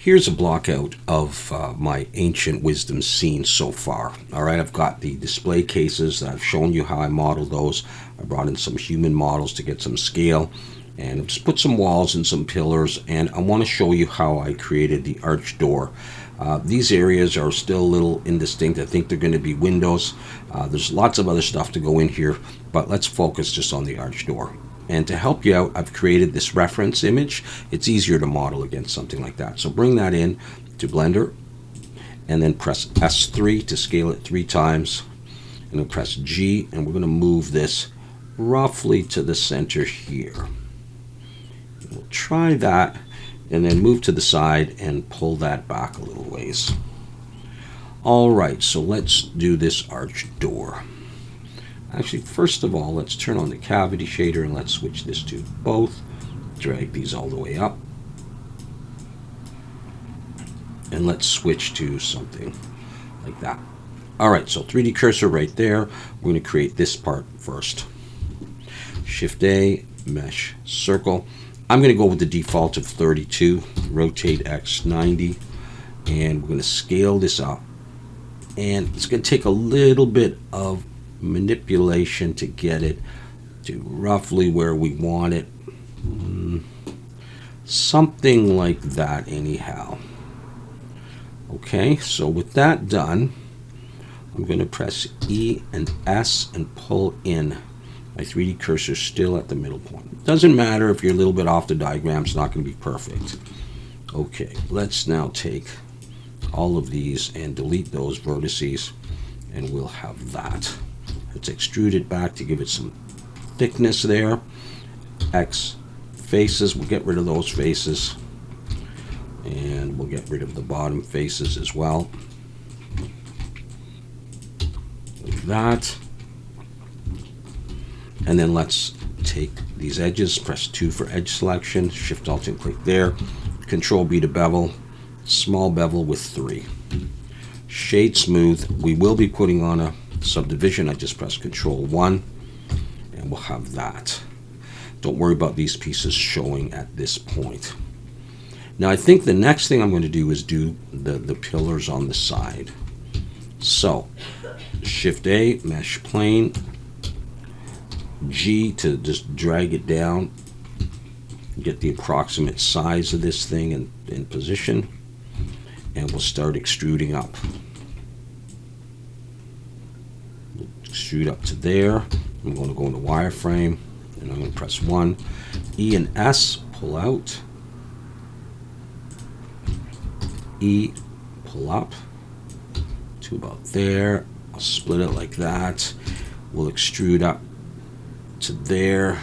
Here's a block out of my ancient wisdom scene so far. All right, I've got the display cases. I've shown you how I modeled those. I brought in some human models to get some scale, and I've just put some walls and some pillars, and I want to show you how I created the arch door. These areas are still a little indistinct. I think they're going to be windows. There's lots of other stuff to go in here, but let's focus just on the arch door. And to help you out, I've created this reference image. It's easier to model against something like that. So bring that in to Blender, and then press S3 to scale it 3 times, and then press G, and we're going to move this roughly to the center here. We'll try that, and then move to the side and pull that back a little ways. All right, so let's do this arch door. Actually, first of all, let's turn on the cavity shader and let's switch this to both. Drag these all the way up. And let's switch to something like that. All right, so 3D cursor right there. We're going to create this part first. Shift A, mesh, circle. I'm going to go with the default of 32, rotate X 90, and we're going to scale this up. And it's going to take a little bit of manipulation to get it to roughly where we want it. Something like that anyhow. Okay, so with that done, I'm going to press E and S and pull in. My 3D cursor still at the middle point. It doesn't matter if you're a little bit off the diagram, it's not going to be perfect. Okay, let's now take all of these and delete those vertices, and we'll have that. Let's extrude it back to give it some thickness there. X faces, we'll get rid of those faces, and we'll get rid of the bottom faces as well. Like that. And then let's take these edges, press 2 for edge selection, Shift Alt and click there, Control B to bevel, small bevel with 3. Shade smooth, we will be putting on a subdivision. I just press Control 1 and we'll have that. Don't worry about these pieces showing at this point. Now I think the next thing I'm going to do is do the pillars on the side. So Shift A, mesh plane, G to just drag it down, get the approximate size of this thing in position, and we'll start extruding up. We'll extrude up to there. I'm going to go into wireframe, and I'm going to press 1. E and S, pull out. E, pull up to about there. I'll split it like that. We'll extrude up to there.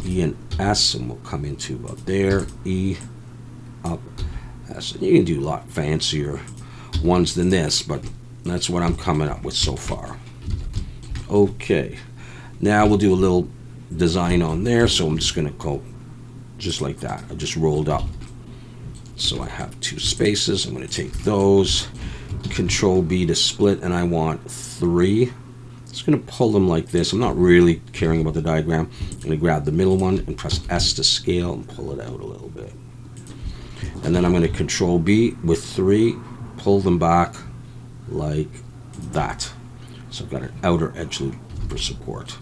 E and S, and we'll come into about there. E, up, S. And you can do a lot fancier ones than this, but that's what I'm coming up with so far. Okay, now we'll do a little design on there, so I'm just going to go just like that. I just rolled up. So I have 2 spaces. I'm going to take those, Control B to split, and I want 3. Just going to pull them like this. I'm not really caring about the diagram. I'm going to grab the middle one and press S to scale and pull it out a little bit. And then I'm going to Control B with 3, pull them back like that. So I've got an outer edge loop for support.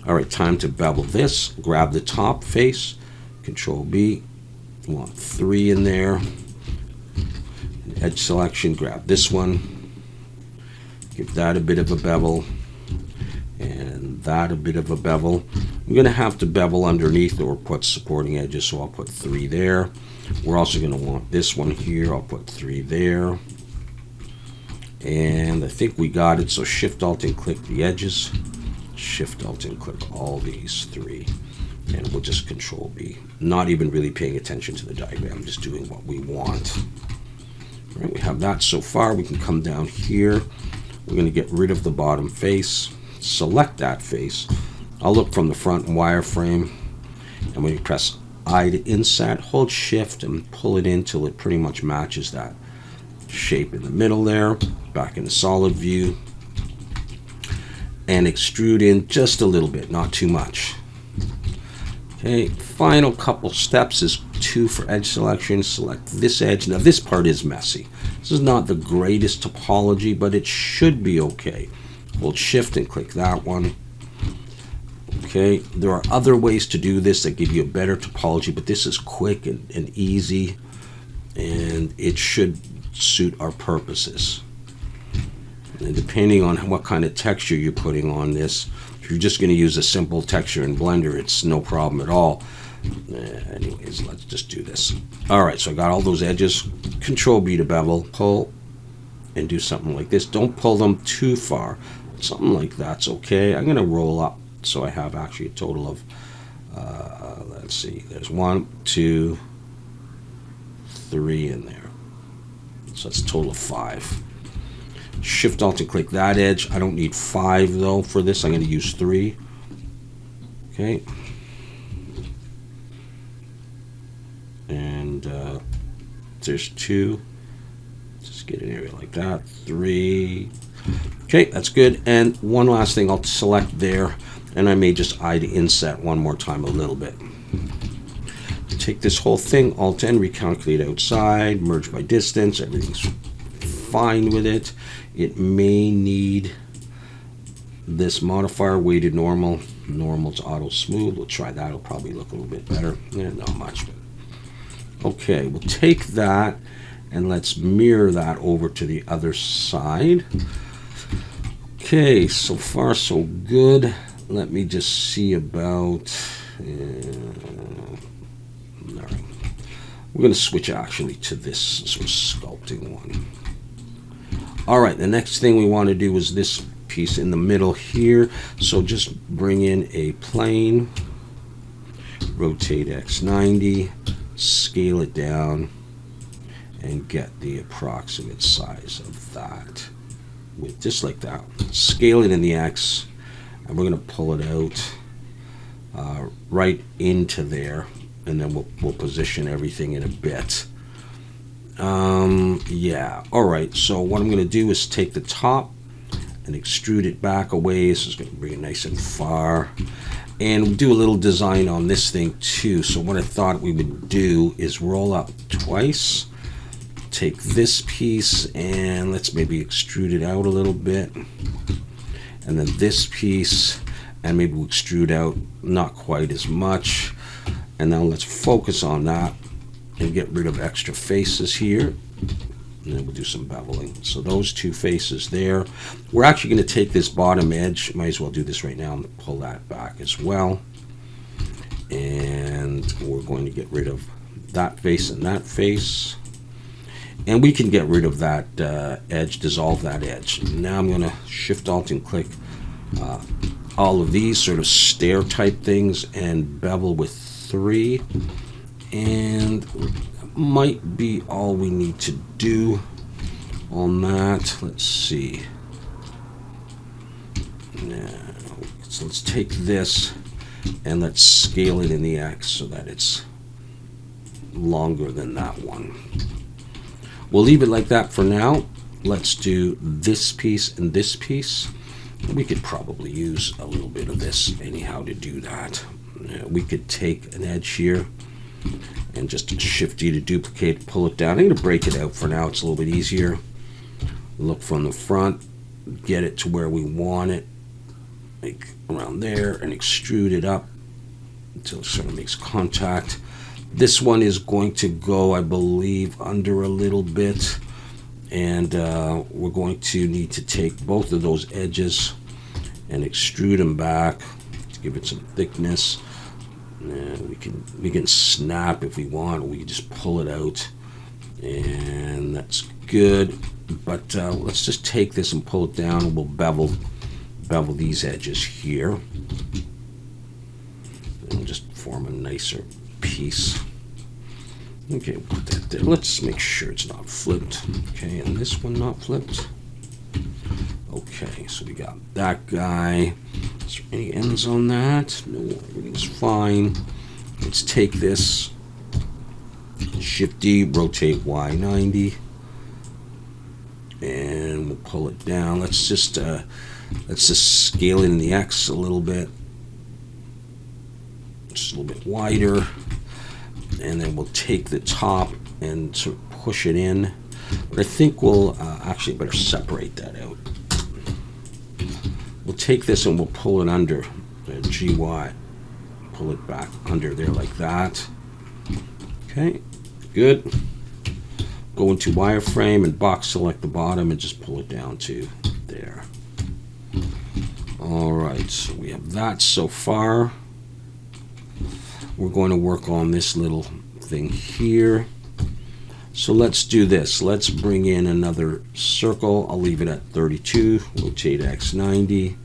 All right, time to bevel this. Grab the top face, Control B. You want 3 in there. Edge selection, grab this one. Give that a bit of a bevel. And that a bit of a bevel. I'm going to have to bevel underneath or put supporting edges, so I'll put 3 there. We're also going to want this one here. I'll put 3 there. And I think we got it, so Shift Alt and click the edges. Shift Alt and click all these 3. And we'll just Control B. Not even really paying attention to the diagram, just doing what we want. All right, we have that so far. We can come down here. We're going to get rid of the bottom face. Select that face. I'll look from the front wireframe, and when you press I to inset, hold Shift and pull it in till it pretty much matches that shape in the middle there. Back in the solid view, and extrude in just a little bit, not too much. Okay, final couple steps is 2 for edge selection. Select this edge. Now this part is messy. This is not the greatest topology, but it should be okay. Hold shift and click that one. Okay, there are other ways to do this that give you a better topology, but this is quick and easy, and it should suit our purposes. And depending on what kind of texture you're putting on this, if you're just going to use a simple texture in Blender, it's no problem at all. Anyways, let's just do this. All right, so I got all those edges. Control B to bevel, pull, and do something like this. Don't pull them too far. Something like that's okay. I'm going to roll up so I have actually a total of, let's see, there's 1, 2, 3 in there. So that's a total of 5. Shift Alt and click that edge. I don't need 5 though for this. I'm going to use 3. Okay. And there's 2. Just get an area like that. 3. Okay, that's good. And one last thing, I'll select there, and I may just eye to inset one more time a little bit. Take this whole thing, Alt N, recalculate outside, merge by distance. Everything's fine with it. It may need this modifier, weighted normal. Normal's auto smooth. We'll try that. It'll probably look a little bit better. Yeah, not much. But okay, we'll take that and let's mirror that over to the other side. Okay, so far so good. Let me just see about. All right. We're going to switch actually to this sort of sculpting one. All right, the next thing we want to do is this piece in the middle here. So just bring in a plane, rotate X 90, scale it down, and get the approximate size of that. With just like that. Scale it in the X, and we're going to pull it out right into there, and then we'll position everything in a bit. Yeah, all right, so what I'm going to do is take the top and extrude it back a ways. It's going to bring it nice and far, and do a little design on this thing too. So what I thought we would do is roll up twice, take this piece, and let's maybe extrude it out a little bit, and then this piece, and maybe we'll extrude out not quite as much. And now let's focus on that and get rid of extra faces here. And then we'll do some beveling. So those 2 faces there. We're actually going to take this bottom edge. Might as well do this right now and pull that back as well. And we're going to get rid of that face and that face. And we can get rid of that edge, dissolve that edge. Now I'm going to Shift Alt and click all of these sort of stair type things and bevel with 3. And might be all we need to do on that. Let's see. Now, so let's take this and let's scale it in the X so that it's longer than that one. We'll leave it like that for now. Let's do this piece and this piece. We could probably use a little bit of this anyhow to do that. We could take an edge here and just Shift D to duplicate, pull it down. I'm going to break it out for now. It's a little bit easier. Look from the front, get it to where we want it, like around there, and extrude it up until it sort of makes contact. This one is going to go, I believe, under a little bit, and we're going to need to take both of those edges and extrude them back to give it some thickness. And we can snap if we want, or we can just pull it out, and that's good. But let's just take this and pull it down, and we'll bevel these edges here, and we'll just form a nicer piece. Okay, we'll put that there. Let's make sure it's not flipped. Okay, and this one not flipped. Okay, so we got that guy. Is there any ends on that? No, everything's fine. Let's take this, Shift D, rotate Y 90, and we'll pull it down. Let's just scale in the X a little bit, just a little bit wider, and then we'll take the top and sort of push it in. But I think we'll actually better separate that out. We'll take this and we'll pull it under the GY. Pull it back under there like that. Okay, good. Go into wireframe and box select the bottom and just pull it down to there. All right, so we have that so far. We're going to work on this little thing here. So let's do this. Let's bring in another circle. I'll leave it at 32. Rotate X 90.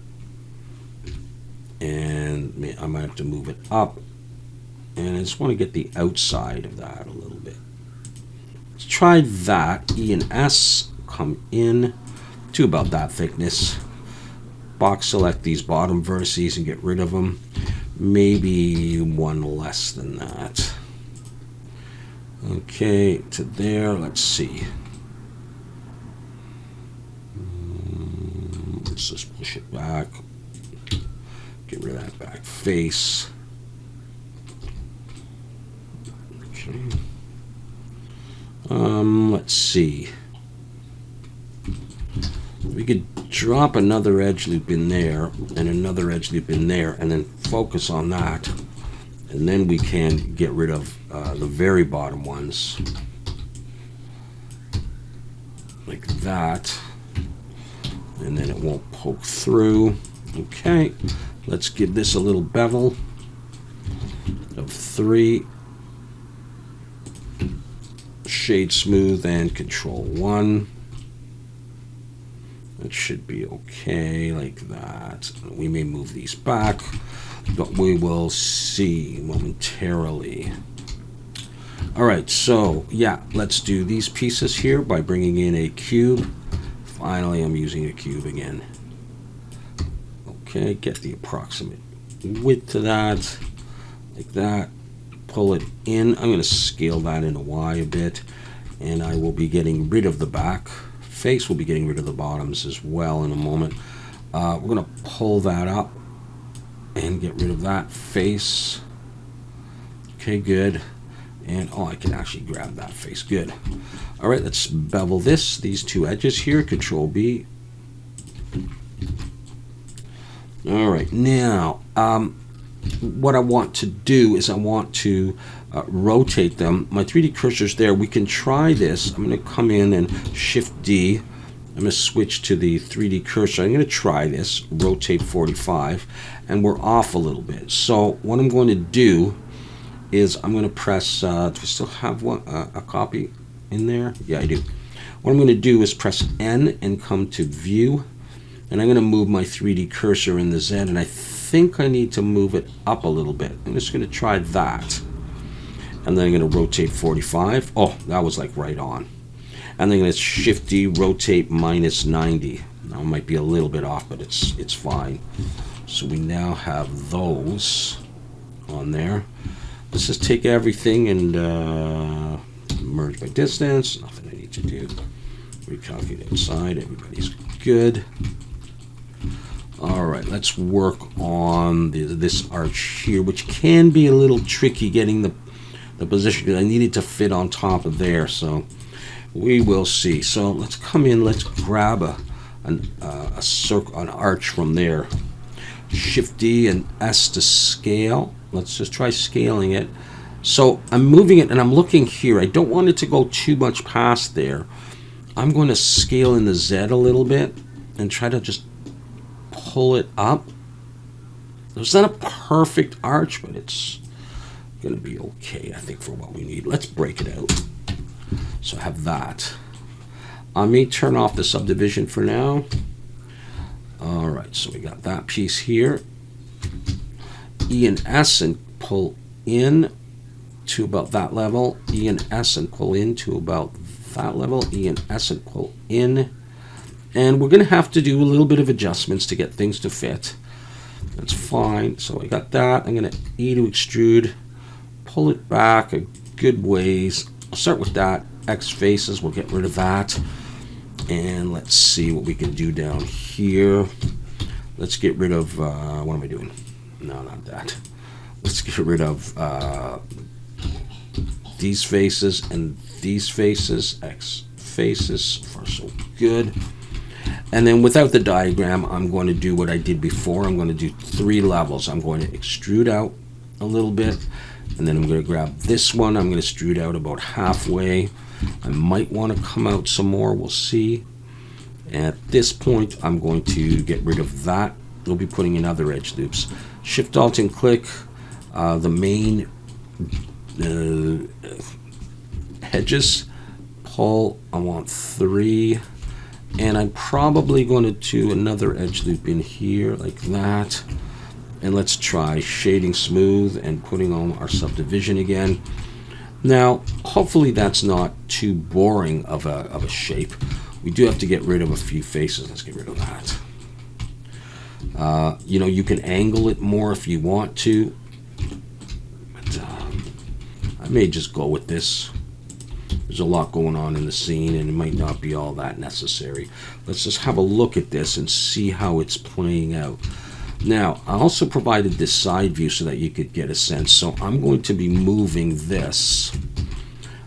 And I might have to move it up. And I just want to get the outside of that a little bit. Let's try that. E and S come in to about that thickness. Box select these bottom vertices and get rid of them. Maybe one less than that. Okay, to there, let's see. Let's just push it back. Get rid of that back face. Okay. Let's see. We could drop another edge loop in there and another edge loop in there and then focus on that. And then we can get rid of the very bottom ones. Like that. And then it won't poke through. Okay. Let's give this a little bevel of 3. Shade smooth and control 1. That should be okay like that. We may move these back, but we will see momentarily. All right, so yeah, let's do these pieces here by bringing in a cube. Finally, I'm using a cube again. Okay, get the approximate width to that, like that. Pull it in. I'm going to scale that into Y a bit, and I will be getting rid of the back face. We'll be getting rid of the bottoms as well in a moment. We're going to pull that up and get rid of that face. Okay, good. And oh, I can actually grab that face. Good. All right, let's bevel these two edges here. Control B. All right, now what I want to do is I want to rotate them. My 3D cursor's there. We can try this. I'm going to come in and Shift D. I'm going to switch to the 3D cursor. I'm going to try this, rotate 45, and we're off a little bit. So what I'm going to do is I'm going to press, do I still have one, a copy in there? Yeah, I do. What I'm going to do is press N and come to View, and I'm going to move my 3D cursor in the Z, and I think I need to move it up a little bit. I'm just going to try that. And then I'm going to rotate 45. Oh, that was like right on. And then I'm going to Shift D, rotate minus 90. Now it might be a little bit off, but it's fine. So we now have those on there. Let's just take everything and merge by distance. Nothing I need to do. Recalculate inside. Everybody's good. All right, let's work on this arch here, which can be a little tricky getting the position, because I need it to fit on top of there, so we will see. So let's come in, let's grab a circle, an arch from there. Shift D and S to scale. Let's just try scaling it. So I'm moving it and I'm looking here. I don't want it to go too much past there. I'm going to scale in the Z a little bit and try to just pull it up. It's not a perfect arch, but it's going to be okay, I think, for what we need. Let's break it out. So I have that. I may turn off the subdivision for now. All right, so we got that piece here. E and S and pull in to about that level. E and S and pull in to about that level. E and S and pull in. And we're going to have to do a little bit of adjustments to get things to fit. That's fine. So I got that. I'm going to E to extrude. Pull it back a good ways. I'll start with that. X faces. We'll get rid of that. And let's see what we can do down here. Let's get rid of, what am I doing? No, not that. Let's get rid of these faces and these faces. X faces, far so good. And then without the diagram, I'm going to do what I did before. I'm going to do 3 levels. I'm going to extrude out a little bit, and then I'm going to grab this one. I'm going to extrude out about halfway. I might want to come out some more. We'll see. At this point, I'm going to get rid of that. We'll be putting in other edge loops. Shift Alt and click the main edges. Pull. I want 3. And I'm probably going to do another edge loop in here like that. And let's try shading smooth and putting on our subdivision again. Now, hopefully that's not too boring of a shape. We do have to get rid of a few faces. Let's get rid of that. You know, you can angle it more if you want to. But I may just go with this. There's a lot going on in the scene, and it might not be all that necessary. Let's just have a look at this and see how it's playing out. Now, I also provided this side view so that you could get a sense. So I'm going to be moving this.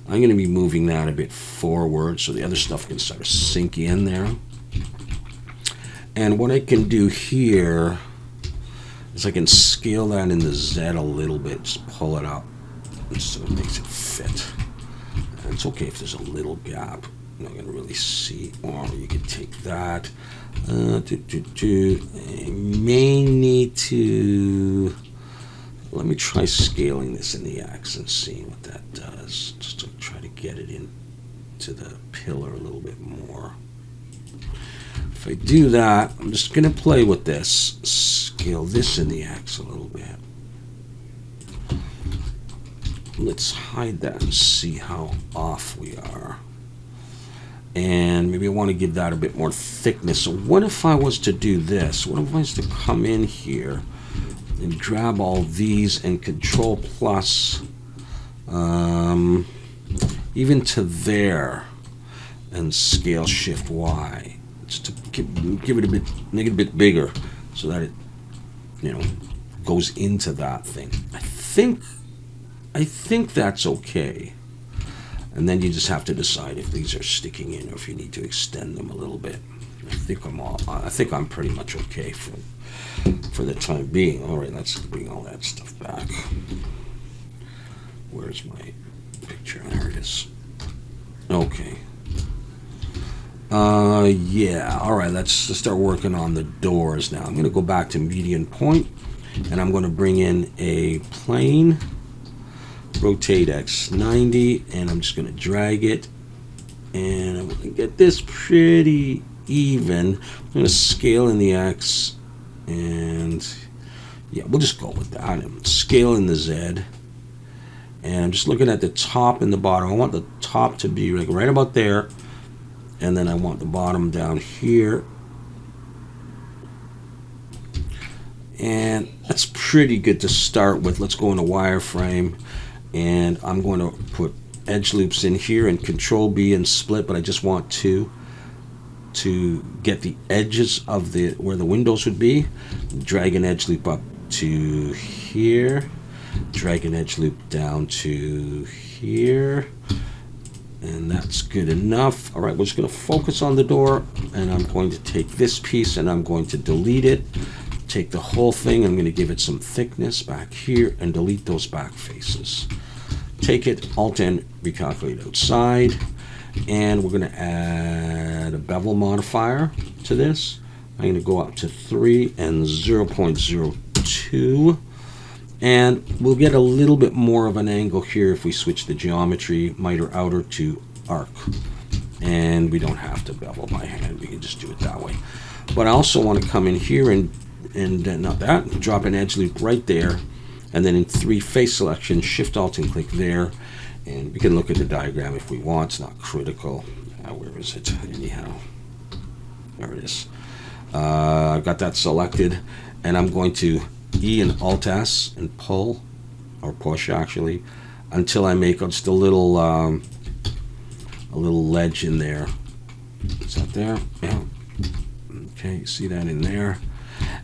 I'm going to be moving that a bit forward so the other stuff can sort of sink in there. And what I can do here is I can scale that in the Z a little bit. Just pull it up so it makes it fit. And it's okay if there's a little gap. You're not going to really see. Or you can take that. I may need to... Let me try scaling this in the X and seeing what that does. Just to try to get it into the pillar a little bit more. If I do that, I'm just going to play with this. Scale this in the X a little bit. Let's hide that and see how off we are. And maybe I want to give that a bit more thickness. So what if I was to do this? What if I was to come in here and grab all these and Control plus even to there and scale Shift Y just to give it a bit, make it a bit bigger so that it, you know, goes into that thing. I think that's okay. And then you just have to decide if these are sticking in or if you need to extend them a little bit. I think I'm pretty much okay for the time being. All right, let's bring all that stuff back. Where's my picture? There it is. Okay. Yeah. All right, let's start working on the doors now. I'm going to go back to median point, and I'm going to bring in a plane. Rotate X 90, and I'm just going to drag it, and I'm going to get this pretty even. I'm going to scale in the X, and yeah, we'll just go with that. And scale in the Z, and I'm just looking at the top and the bottom. I want the top to be like right about there, and then I want the bottom down here. And that's pretty good to start with. Let's go into wireframe. And I'm going to put edge loops in here and Control B and split, but I just want to get the edges of where the windows would be. Drag an edge loop up to here, drag an edge loop down to here, and that's good enough. All right, we're just going to focus on the door, and I'm going to take this piece and I'm going to delete it. Take the whole thing, I'm going to give it some thickness back here and delete those back faces. Take it, Alt N, recalculate outside, and we're going to add a bevel modifier to this. I'm going to go up to 3 and 0.02, and we'll get a little bit more of an angle here if we switch the geometry, miter outer to arc. And we don't have to bevel by hand, we can just do it that way. But I also want to come in here and not that, drop an edge loop right there, and then in 3 face selection, Shift Alt and click there, and we can look at the diagram if we want. It's not critical. Where is it? Anyhow, there it is. I've got that selected, and I'm going to E and Alt S and pull, or push actually, until I make just a little ledge in there. Is that there? Yeah. Okay, see that in there.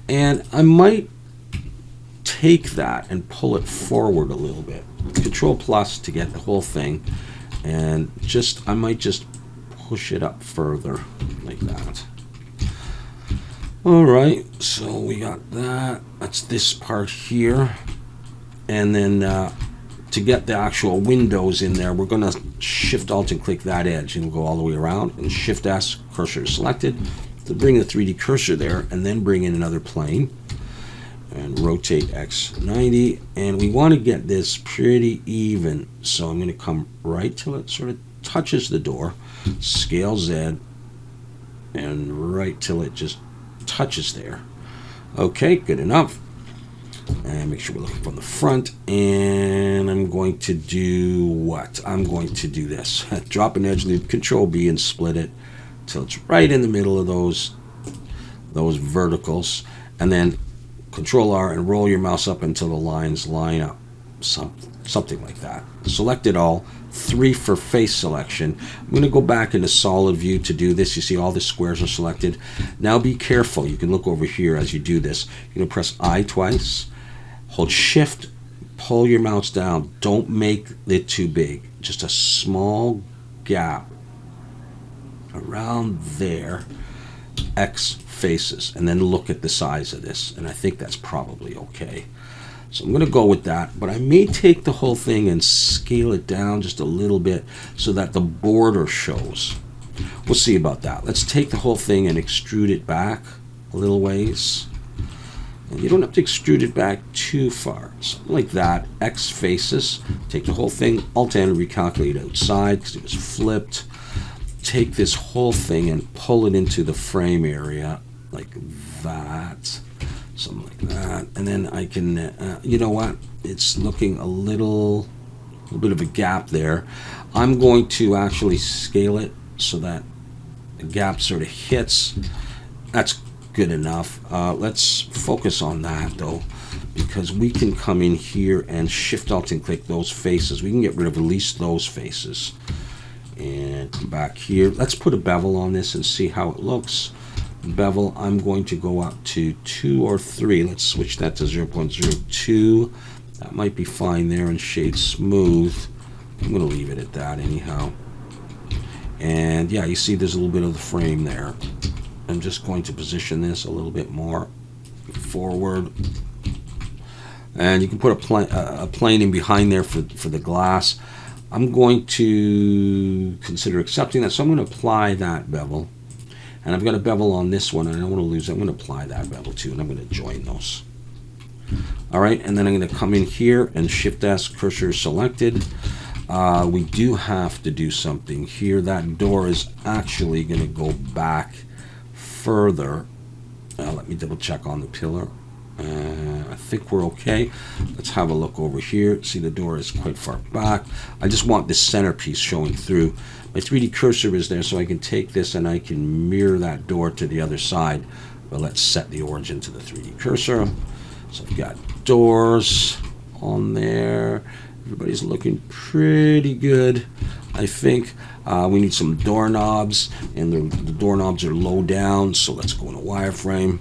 And I might take that and pull it forward a little bit. Control plus to get the whole thing, and I might just push it up further like that. All right, so we got that. That's this part here. And then to get the actual windows in there, we're going to Shift Alt and click that edge, and we'll go all the way around, and Shift S, cursor is selected, to bring the 3D cursor there, and then bring in another plane and rotate X 90. And we want to get this pretty even, so I'm going to come right till it sort of touches the door, scale Z, and right till it just touches there. Okay, good enough. And make sure we're looking from the front. And I'm going to do what? I'm going to do this. Drop an edge loop, Control B, and split it till it's right in the middle of those verticals. And then Control R and roll your mouse up until the lines line up. Something like that. Select it all. 3 for face selection. I'm going to go back into solid view to do this. You see all the squares are selected. Now be careful. You can look over here as you do this. You're going to press I twice. Hold Shift. Pull your mouse down. Don't make it too big. Just a small gap around there. X faces. And then look at the size of this. And I think that's probably okay. So I'm going to go with that, but I may take the whole thing and scale it down just a little bit so that the border shows. We'll see about that. Let's take the whole thing and extrude it back a little ways. And you don't have to extrude it back too far. Something like that. X faces. Take the whole thing, Alt-N, recalculate outside because it was flipped. Take this whole thing and pull it into the frame area like that. Something like that, and then I can, you know what? It's looking a little bit of a gap there. I'm going to actually scale it so that the gap sort of hits. That's good enough. Let's focus on that though, because we can come in here and Shift Alt and click those faces. We can get rid of at least those faces, and come back here. Let's put a bevel on this and see how it looks. Bevel, I'm going to go up to 2 or 3. Let's switch that to 0.02. That might be fine there, and shade smooth. I'm going to leave it at that anyhow. And yeah, you see there's a little bit of the frame there. I'm just going to position this a little bit more forward. And you can put a plane in behind there for the glass. I'm going to consider accepting that, so I'm going to apply that bevel. And I've got a bevel on this one, and I don't want to lose it. I'm going to apply that bevel too, and I'm going to join those. All right, and then I'm going to come in here and Shift S, cursor selected. We do have to do something here. That door is actually going to go back further. Let me double check on the pillar. I think we're okay. Let's have a look over here. See, the door is quite far back. I just want this centerpiece showing through. My 3D cursor is there, so I can take this and I can mirror that door to the other side. But let's set the origin to the 3D cursor. So I've got doors on there. Everybody's looking pretty good, I think. We need some doorknobs, and the doorknobs are low down, so let's go into wireframe.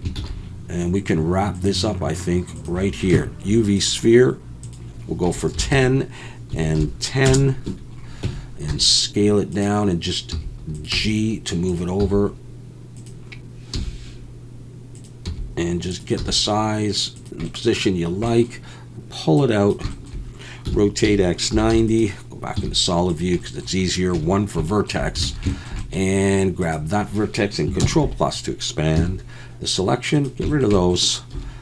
And we can wrap this up, I think, right here. UV sphere, we'll go for 10 and 10, and scale it down, and just G to move it over. And just get the size and the position you like. Pull it out, rotate X 90, go back into solid view because it's easier. 1 for vertex, and grab that vertex and Control plus to expand the selection. Get rid of those.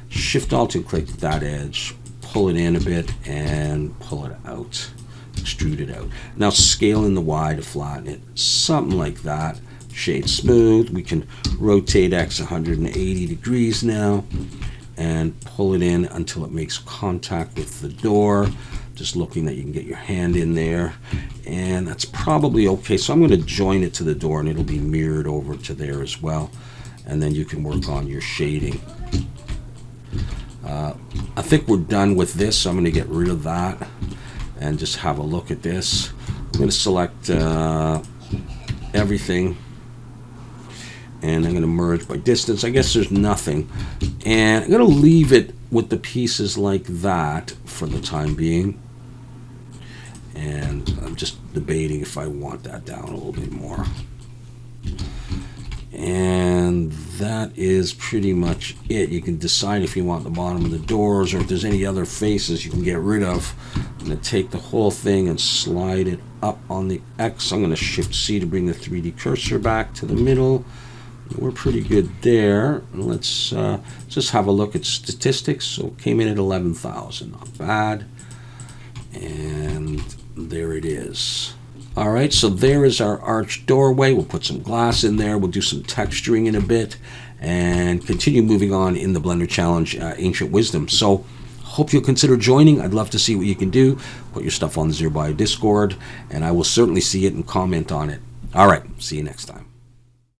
Shift Alt and click that edge. Pull it in a bit and pull it out. Extrude it out. Now scale in the Y to flatten it. Something like that. Shade smooth. We can rotate X 180 degrees now and pull it in until it makes contact with the door. Just looking that you can get your hand in there, and that's probably okay. So I'm going to join it to the door, and it'll be mirrored over to there as well, and then you can work on your shading. I think we're done with this, so I'm going to get rid of that and just have a look at this. I'm going to select everything, and I'm going to merge by distance. I guess there's nothing, and I'm going to leave it with the pieces like that for the time being. And I'm just debating if I want that down a little bit more. And that is pretty much it. You can decide if you want the bottom of the doors or if there's any other faces you can get rid of. I'm going to take the whole thing and slide it up on the X. I'm going to Shift C to bring the 3D cursor back to the middle. We're pretty good there. Let's just have a look at statistics. So came in at 11,000, not bad. And there it is. All right, so there is our arched doorway. We'll put some glass in there. We'll do some texturing in a bit and continue moving on in the Blender Challenge Ancient Wisdom. So hope you'll consider joining. I'd love to see what you can do. Put your stuff on the Zero Discord, and I will certainly see it and comment on it. All right, see you next time.